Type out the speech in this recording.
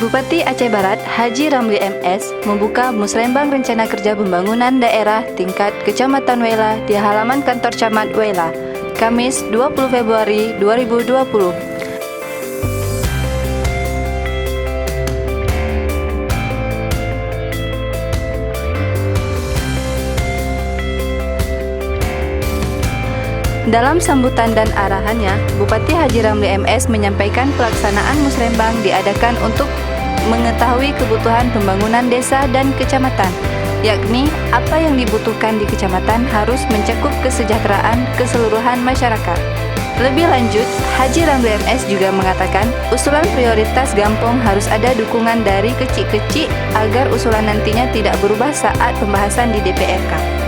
Bupati Aceh Barat Haji Ramli MS membuka Musrembang Rencana Kerja Pembangunan Daerah tingkat Kecamatan Wela di halaman kantor Camat Wela, Kamis 20 Februari 2020. Dalam sambutan dan arahannya, Bupati Haji Ramli MS menyampaikan pelaksanaan Musrembang diadakan untuk mengetahui kebutuhan pembangunan desa dan kecamatan, yakni apa yang dibutuhkan di kecamatan harus mencakup kesejahteraan keseluruhan masyarakat. Lebih lanjut, Haji Ramli MS juga mengatakan usulan prioritas Gampong harus ada dukungan dari kecil-kecil agar usulan nantinya tidak berubah saat pembahasan di DPRK.